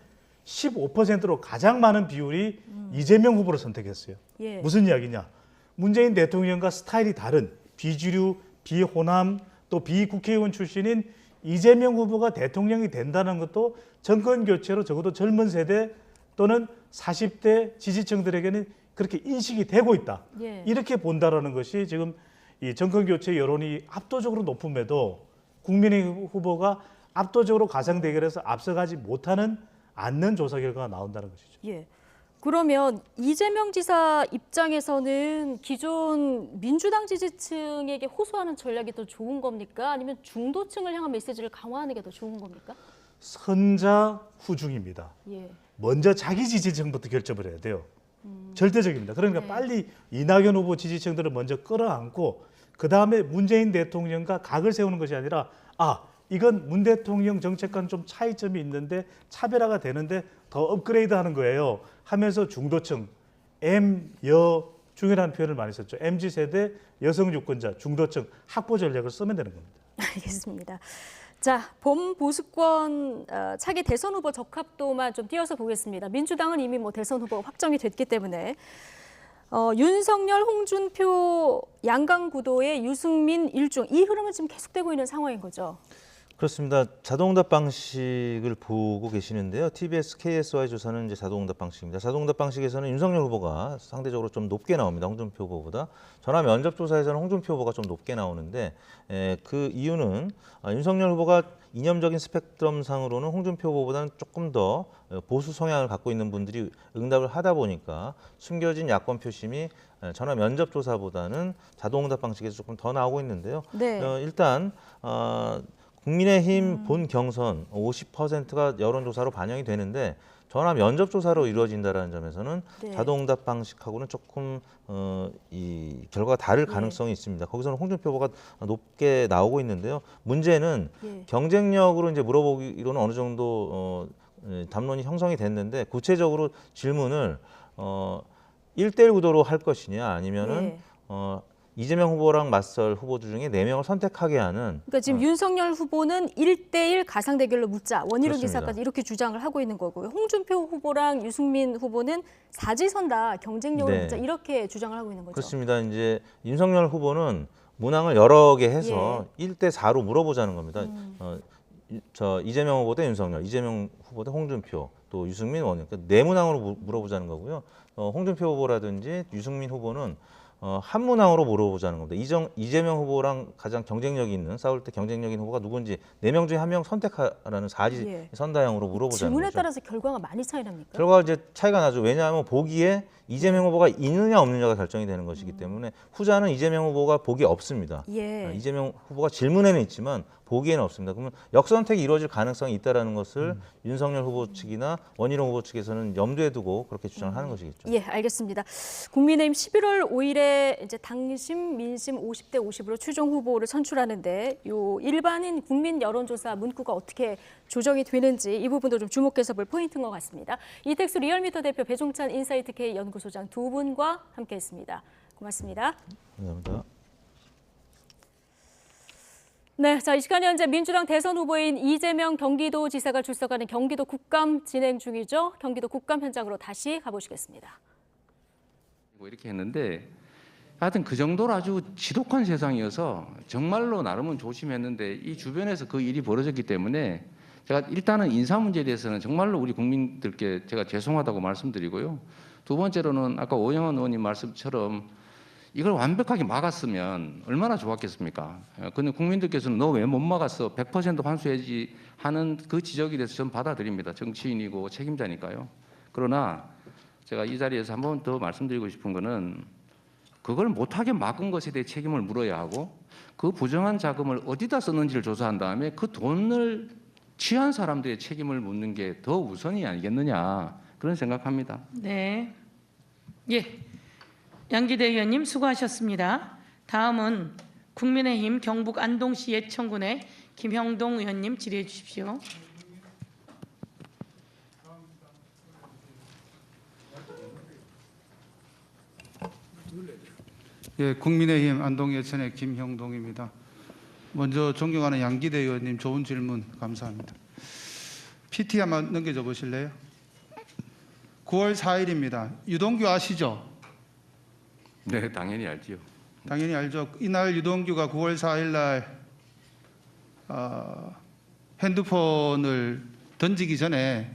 15%로 가장 많은 비율이 이재명 후보를 선택했어요. 예. 무슨 이야기냐? 문재인 대통령과 스타일이 다른 비주류, 비호남, 또 비국회의원 출신인 이재명 후보가 대통령이 된다는 것도 정권 교체로 적어도 젊은 세대 또는 40대 지지층들에게는 그렇게 인식이 되고 있다. 예. 이렇게 본다라는 것이 지금 이 정권 교체 여론이 압도적으로 높음에도 국민의 후보가 압도적으로 가상 대결에서 앞서가지 못하는 않는 조사 결과가 나온다는 것이죠. 예. 그러면 이재명 지사 입장에서는 기존 민주당 지지층에게 호소하는 전략이 더 좋은 겁니까? 아니면 중도층을 향한 메시지를 강화하는 게 더 좋은 겁니까? 선자 후중입니다. 예. 먼저 자기 지지층부터 결정을 해야 돼요. 절대적입니다. 그러니까 네. 빨리 이낙연 후보 지지층들을 먼저 끌어안고 그 다음에 문재인 대통령과 각을 세우는 것이 아니라 이건 문 대통령 정책과는 좀 차이점이 있는데 차별화가 되는데 더 업그레이드하는 거예요. 하면서 중도층, 중이라는 표현을 많이 썼죠. MZ 세대, 여성 유권자, 중도층 확보 전략을 쓰면 되는 겁니다. 알겠습니다. 자, 봄 보수권 차기 대선 후보 적합도만 좀 띄어서 보겠습니다. 민주당은 이미 대선 후보 확정이 됐기 때문에 윤석열, 홍준표, 양강 구도의 유승민, 일중 이 흐름은 지금 계속되고 있는 상황인 거죠. 그렇습니다. 자동응답 방식을 보고 계시는데요. TBS KSY 조사는 이제 자동응답 방식입니다. 자동응답 방식에서는 윤석열 후보가 상대적으로 좀 높게 나옵니다. 홍준표 후보보다. 전화 면접 조사에서는 홍준표 후보가 좀 높게 나오는데 그 이유는 윤석열 후보가 이념적인 스펙트럼상으로는 홍준표 후보보다는 조금 더 보수 성향을 갖고 있는 분들이 응답을 하다 보니까 숨겨진 야권 표심이 전화 면접 조사보다는 자동응답 방식에서 조금 더 나오고 있는데요. 네. 일단 국민의힘 본 경선 50%가 여론조사로 반영이 되는데 전화 면접 조사로 이루어진다는 점에서는 네. 자동응답 방식하고는 조금 이 결과가 다를 가능성이 있습니다. 거기서는 홍준표 후보가 높게 나오고 있는데요. 문제는 예. 경쟁력으로 이제 물어보기로는 어느 정도 담론이 형성이 됐는데 구체적으로 질문을 1대1 구도로 할 것이냐 아니면은 예. 이재명 후보랑 맞설 후보들 중에 4명을 선택하게 하는 그러니까 지금 윤석열 후보는 1대1 가상 대결로 묻자 원희룡 그렇습니다. 지사까지 이렇게 주장을 하고 있는 거고요. 홍준표 후보랑 유승민 후보는 사지선다 경쟁력으로 네. 묻자 이렇게 주장을 하고 있는 거죠. 그렇습니다. 이제 윤석열 후보는 문항을 여러 개 해서 1대 4로 물어보자는 겁니다. 이재명 후보 대 윤석열, 이재명 후보 대 홍준표, 또 유승민 원희룡. 그러니까 네 문항으로 물어보자는 거고요. 홍준표 후보라든지 유승민 후보는 한 문항으로 물어보자는 겁니다. 이재명 후보랑 가장 경쟁력이 있는 싸울 때 경쟁력 있는 후보가 누군지 4명 중에 1명 선택하라는 사지 선다형으로 물어보자는 질문에 거죠. 따라서 결과가 많이 차이 납니까? 결과가 이제 차이가 나죠. 왜냐하면 보기에 이재명 후보가 있느냐 없느냐가 결정이 되는 것이기 때문에 후자는 이재명 후보가 보기 없습니다. 예. 이재명 후보가 질문에는 있지만 보기에는 없습니다. 그러면 역선택이 이루어질 가능성이 있다라는 것을 윤석열 후보 측이나 원희룡 후보 측에서는 염두에 두고 그렇게 주장을 하는 것이겠죠. 예, 알겠습니다. 국민의힘 11월 5일에 이제 당심, 민심 50대 50으로 최종 후보를 선출하는데 요 일반인 국민 여론조사 문구가 어떻게 조정이 되는지 이 부분도 좀 주목해서 볼 포인트인 것 같습니다. 이택수 리얼미터 대표 배종찬 인사이트 K 연구소장 두 분과 함께했습니다. 고맙습니다. 감사합니다. 네, 자, 이 시간 현재 민주당 대선 후보인 이재명 경기도지사가 출석하는 경기도 국감 진행 중이죠. 경기도 국감 현장으로 다시 가보시겠습니다. 이렇게 했는데 하여튼 그 정도로 아주 지독한 세상이어서 정말로 나름은 조심했는데 이 주변에서 그 일이 벌어졌기 때문에 제가 일단은 인사 문제에 대해서는 정말로 우리 국민들께 제가 죄송하다고 말씀드리고요. 두 번째로는 아까 오영환 의원님 말씀처럼 이걸 완벽하게 막았으면 얼마나 좋았겠습니까? 근데 국민들께서는 너 왜 못 막았어? 100% 환수해야지 하는 그 지적에 대해서 저는 받아들입니다. 정치인이고 책임자니까요. 그러나 제가 이 자리에서 한 번 더 말씀드리고 싶은 거는 그걸 못하게 막은 것에 대해 책임을 물어야 하고 그 부정한 자금을 어디다 썼는지를 조사한 다음에 그 돈을 취한 사람들의 책임을 묻는 게 더 우선이 아니겠느냐 그런 생각합니다. 네. 예. 양기대 의원님 수고하셨습니다. 다음은 국민의힘 경북 안동시 예천군의 김형동 의원님 질의해 주십시오. 예, 국민의힘 안동 예천의 김형동입니다. 먼저 존경하는 양기대 의원님 좋은 질문 감사합니다. PT 한번 넘겨줘 보실래요? 9월 4일입니다. 유동규 아시죠? 네, 당연히 알지요. 당연히 알죠. 이날 유동규가 9월 4일 날 핸드폰을 던지기 전에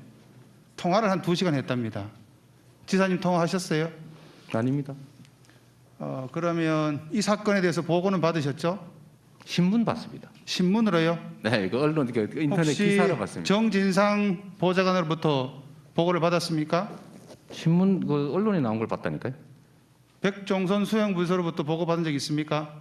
통화를 한 2시간 했답니다. 지사님 통화하셨어요? 아닙니다. 그러면 이 사건에 대해서 보고는 받으셨죠? 신문 봤습니다. 신문으로요? 네, 그 언론 인터넷 혹시 기사를 봤습니다. 정진상 보좌관으로부터 보고를 받았습니까? 신문 그 언론에 나온 걸 봤다니까요. 백종선 수행부서로부터 보고받은 적 있습니까?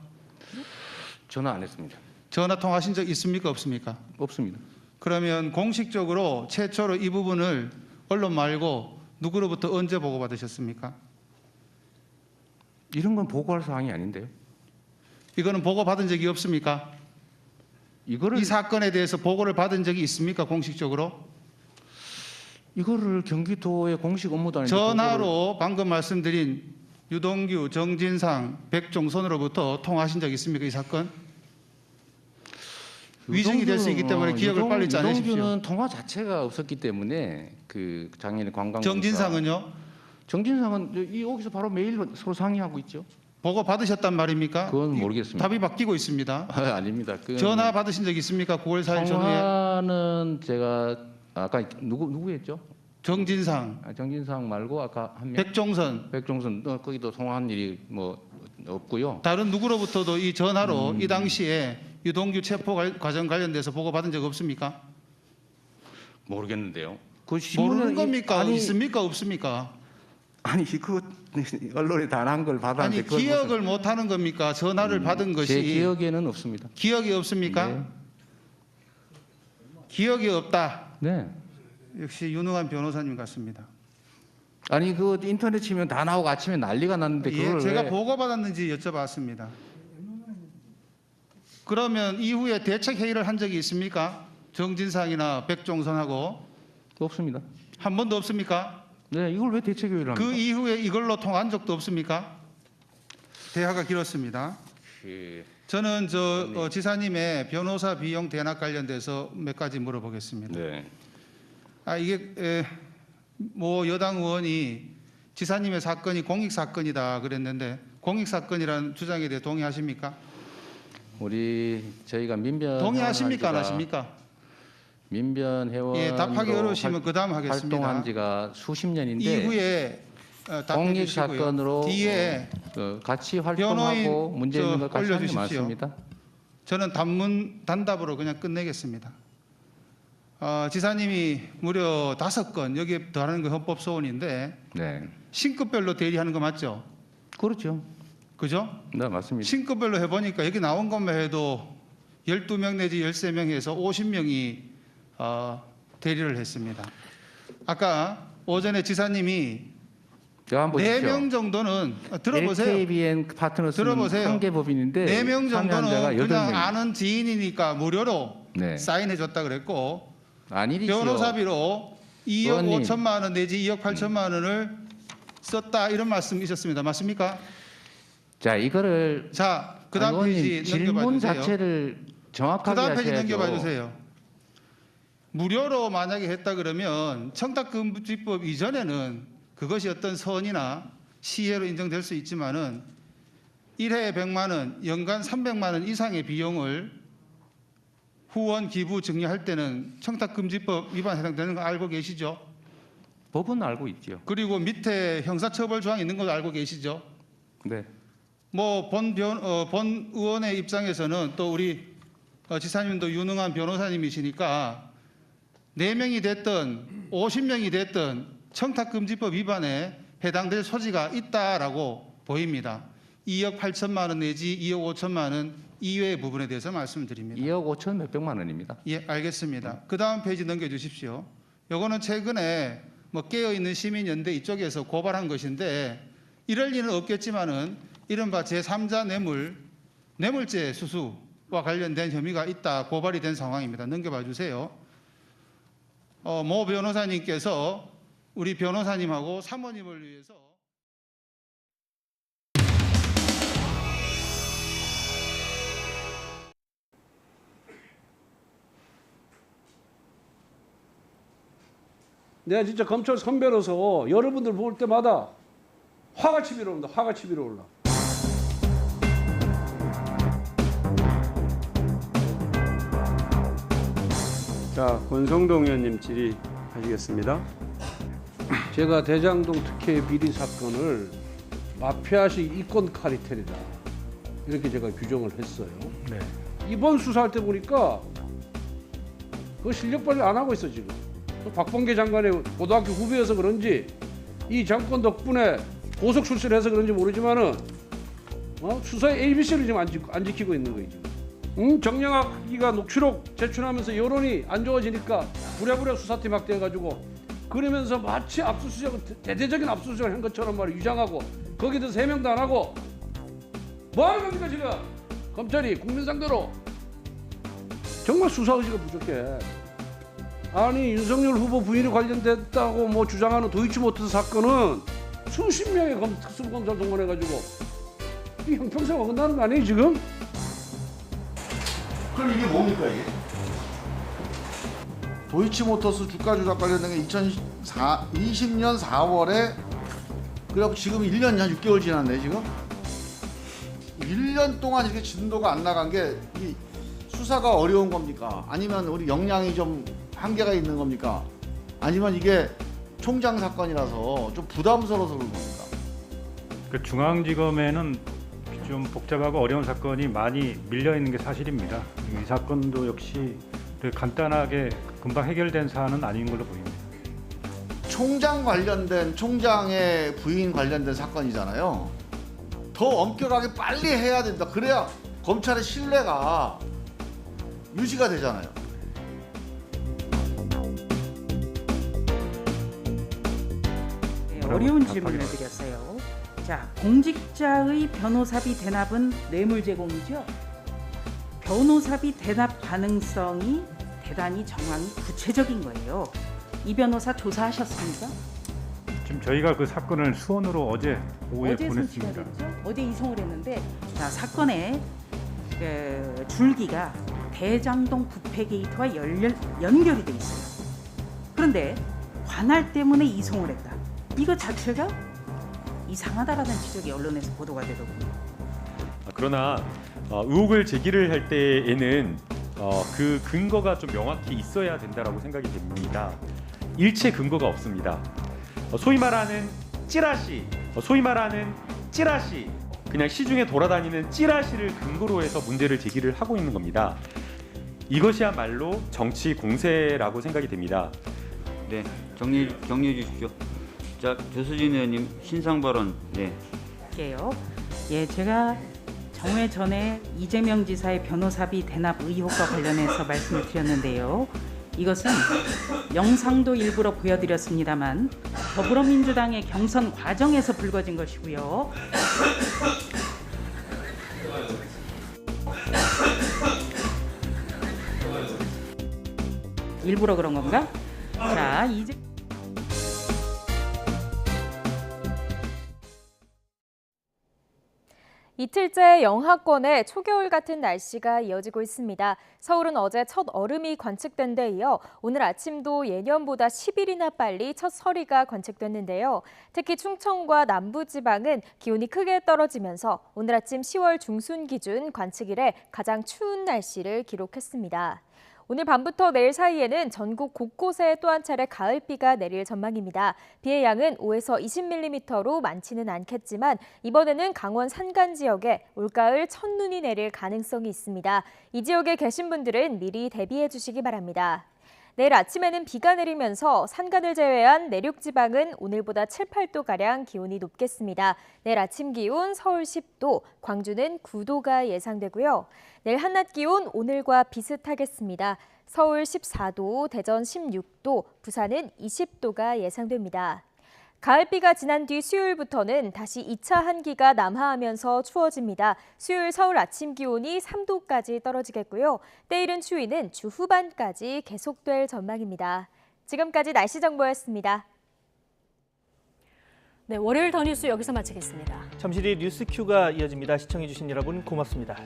전화 안 했습니다. 전화 통화하신 적 있습니까? 없습니까? 없습니다. 그러면 공식적으로 최초로 이 부분을 언론 말고 누구로부터 언제 보고받으셨습니까? 이런 건 보고할 사항이 아닌데요. 이거는 보고받은 적이 없습니까? 이거를 이 사건에 대해서 보고를 받은 적이 있습니까? 공식적으로? 이거를 경기도의 공식 업무단에 전화로 방금 말씀드린 유동규, 정진상, 백종선으로부터 통화하신 적 있습니까? 이 사건? 위증이 될 수 있기 때문에 기억을 빨리 짜내십시오. 유동규는 통화 자체가 없었기 때문에 그 작년에 관광 정진상은요? 정진상은 여기서 바로 매일 서로 상의하고 있죠. 보고 받으셨단 말입니까? 그건 모르겠습니다. 답이 바뀌고 있습니다. 아닙니다. 전화 받으신 적 있습니까? 9월 4일 전후에. 통화는 제가 아까 누구 했죠? 정진상, 정진상 말고 아까 한 명. 백종선, 백종선 거기도 통화한 일이 뭐 없고요. 다른 누구로부터도 이 전화로 이 당시에 유동규 체포 과정 관련돼서 보고받은 적 없습니까? 모르겠는데요. 그 신문에 모르는 겁니까? 아니, 있습니까? 없습니까? 아니 그 언론에 단한 걸 아니 받았는데 그걸 기억을 못하는 겁니까? 전화를 받은 것이 제 기억에는 없습니다. 기억이 없습니까? 네. 기억이 없다. 네. 역시 유능한 변호사님 같습니다. 아니 그 인터넷 치면 다 나오고 아침에 난리가 났는데 그걸 예, 제가 왜 보고받았는지 여쭤봤습니다. 그러면 이후에 대책 회의를 한 적이 있습니까? 정진상이나 백종선하고 없습니다. 한 번도 없습니까? 네, 이걸 왜 대책회의를 합니까? 그 이후에 이걸로 통한 적도 없습니까? 대화가 길었습니다. 그 저는 지사님의 변호사 비용 대납 관련돼서 몇 가지 물어보겠습니다. 네. 이게 뭐 여당 의원이 지사님의 사건이 공익 사건이다 그랬는데 공익 사건이라는 주장에 대해 동의하십니까? 저희가 민변 동의하십니까? 안 하십니까? 민변 회원 예, 답하기 어려우시면 그 다음 하겠습니다. 활동한 지가 수십 년인데 이후에 답해 공익 주시고요. 사건으로 뒤에 같이 변호인 활동하고 문제 있는 걸 같이 하는 게 올려주십시오. 맞습니다. 저는 단답으로 그냥 끝내겠습니다. 지사님이 무려 5건 여기에 더하는 거 헌법 소원인데 네, 신급별로 대리하는 거 맞죠? 그렇죠. 그죠? 네, 맞습니다. 신급별로 해보니까 여기 나온 것만 해도 12명 내지 13명 해서 50명이 대리를 했습니다. 아까 오전에 지사님이 제가 한번 보십시오. 4명 정도는 들어보세요. LKBN 파트너스는 들어보세요. 한계법인인데 4명 참여한 자가 정도는 그냥 8명. 아는 지인이니까 무료로 네. 사인해줬다 그랬고 아니리지요. 변호사비로 2억 의원님. 5천만 원 내지 2억 8천만 원을 썼다 이런 말씀이셨습니다. 맞습니까? 자, 이거를 자, 그 다음 의원님, 페이지 넘겨봐 질문 주세요. 자체를 그 정확하게 다음 페이지 하셔야죠. 넘겨봐 주세요. 무료로 만약에 했다 그러면 청탁금지법 이전에는 그것이 어떤 선이나 시혜로 인정될 수 있지만은 1회에 100만 원, 연간 300만 원 이상의 비용을 후원 기부 증여할 때는 청탁금지법 위반 해당되는 거 알고 계시죠? 법은 알고 있죠. 그리고 밑에 형사처벌 조항이 있는 걸 알고 계시죠? 네. 뭐 본 의원의 입장에서는 또 우리 지사님도 유능한 변호사님이시니까 4명이 됐든 50명이 됐든 청탁금지법 위반에 해당될 소지가 있다라고 보입니다. 2억 8천만 원 내지 2억 5천만 원 이외의 부분에 대해서 말씀드립니다. 2억 5천 몇백만 원입니다. 예, 알겠습니다. 그 다음 페이지 넘겨주십시오. 요거는 최근에 뭐 깨어있는 시민연대 이쪽에서 고발한 것인데 이럴 리는 없겠지만은 이른바 제3자 뇌물죄 수수와 관련된 혐의가 있다 고발이 된 상황입니다. 넘겨봐 주세요. 모 변호사님께서 우리 변호사님하고 사모님을 위해서 내가 진짜 검찰 선배로서 여러분들 볼 때마다 화가 치밀어 올라. 화가 치밀어 올라. 자, 권성동 의원님 질의하시겠습니다. 제가 대장동 특혜 비리 사건을 마피아식 이권 카리텔이다. 이렇게 제가 규정을 했어요. 네. 이번 수사할 때 보니까 그 실력 발휘 안 하고 있어 지금. 또 박범계 장관의 고등학교 후배여서 그런지 이 정권 덕분에 고속 출세를 해서 그런지 모르지만은 수사의 ABC를 지금 안 지키고 있는 거예요. 지금. 정영학이가 녹취록 제출하면서 여론이 안 좋아지니까 부랴부랴 수사팀 확대해가지고 그러면서 마치 압수수색을 대대적인 압수수색을 한 것처럼 말을 유장하고 거기도 3명도 안 하고 뭐 하는 겁니까 지금? 검찰이 국민 상대로 정말 수사 의지가 부족해. 아니 윤석열 후보 부인이 관련됐다고 뭐 주장하는 도이치모터스 사건은 수십 명의 특수검사를 동원해가지고 이 형평성 어긋나는 거 아니에요 지금? 그럼 이게 뭡니까 이게? 도이치모터스 주가 조작 관련된 게 2020년 4월에 그래갖고 지금 1년 한 6개월 지났네 지금? 1년 동안 이렇게 진도가 안 나간 게 이 수사가 어려운 겁니까? 아니면 우리 역량이 좀 한계가 있는 겁니까? 아니면 이게 총장 사건이라서 좀 부담스러워서 그런 겁니까? 그 중앙지검에는 좀 복잡하고 어려운 사건이 많이 밀려 있는 게 사실입니다. 이 사건도 역시 간단하게 금방 해결된 사안은 아닌 걸로 보입니다. 총장 관련된 총장의 부인 관련된 사건이잖아요. 더 엄격하게 빨리 해야 된다. 그래야 검찰의 신뢰가 유지가 되잖아요. 네, 어려운 질문을 드렸어요. 자, 공직자의 변호사비 대납은 뇌물 제공이죠. 변호사비 대납 가능성이 대단히 정황이 구체적인 거예요. 이 변호사 조사하셨습니까? 지금 저희가 그 사건을 수원으로 어제 오후에 어제 보냈습니다. 송치가 됐죠? 어제 이송을 했는데 자, 사건의 줄기가 대장동 부패 게이트와 연결이 돼 있어요. 그런데 관할 때문에 이송을 했다. 이거 자체가 이상하다라는 지적이 언론에서 보도가 되더군요. 그러나 의혹을 제기를 할 때에는 그 근거가 좀 명확히 있어야 된다라고 생각이 됩니다. 일체 근거가 없습니다. 소위 말하는 찌라시, 그냥 시중에 돌아다니는 찌라시를 근거로 해서 문제를 제기를 하고 있는 겁니다. 이것이야말로 정치 공세라고 생각이 됩니다. 네, 정리해 주십시오. 자, 조수진 의원님 신상 발언. 네. 게요. 예, 제가 정회 전에 이재명 지사의 변호사비 대납 의혹과 관련해서 말씀을 드렸는데요. 이것은 영상도 일부러 보여드렸습니다만 더불어민주당의 경선 과정에서 불거진 것이고요. 일부러 그런 건가? 자, 이제 이틀째 영하권에 초겨울 같은 날씨가 이어지고 있습니다. 서울은 어제 첫 얼음이 관측된 데 이어 오늘 아침도 예년보다 10일이나 빨리 첫 서리가 관측됐는데요. 특히 충청과 남부지방은 기온이 크게 떨어지면서 오늘 아침 10월 중순 기준 관측 이래 가장 추운 날씨를 기록했습니다. 오늘 밤부터 내일 사이에는 전국 곳곳에 또 한 차례 가을비가 내릴 전망입니다. 비의 양은 5에서 20mm로 많지는 않겠지만 이번에는 강원 산간 지역에 올가을 첫눈이 내릴 가능성이 있습니다. 이 지역에 계신 분들은 미리 대비해 주시기 바랍니다. 내일 아침에는 비가 내리면서 산간을 제외한 내륙 지방은 오늘보다 7, 8도가량 기온이 높겠습니다. 내일 아침 기온 서울 10도, 광주는 9도가 예상되고요. 내일 한낮 기온 오늘과 비슷하겠습니다. 서울 14도, 대전 16도, 부산은 20도가 예상됩니다. 가을비가 지난 뒤 수요일부터는 다시 2차 한기가 남하하면서 추워집니다. 수요일 서울 아침 기온이 3도까지 떨어지겠고요. 때이른 추위는 주 후반까지 계속될 전망입니다. 지금까지 날씨 정보였습니다. 네, 월요일 더 뉴스 여기서 마치겠습니다. 잠시 뒤 뉴스 큐가 이어집니다. 시청해주신 여러분 고맙습니다.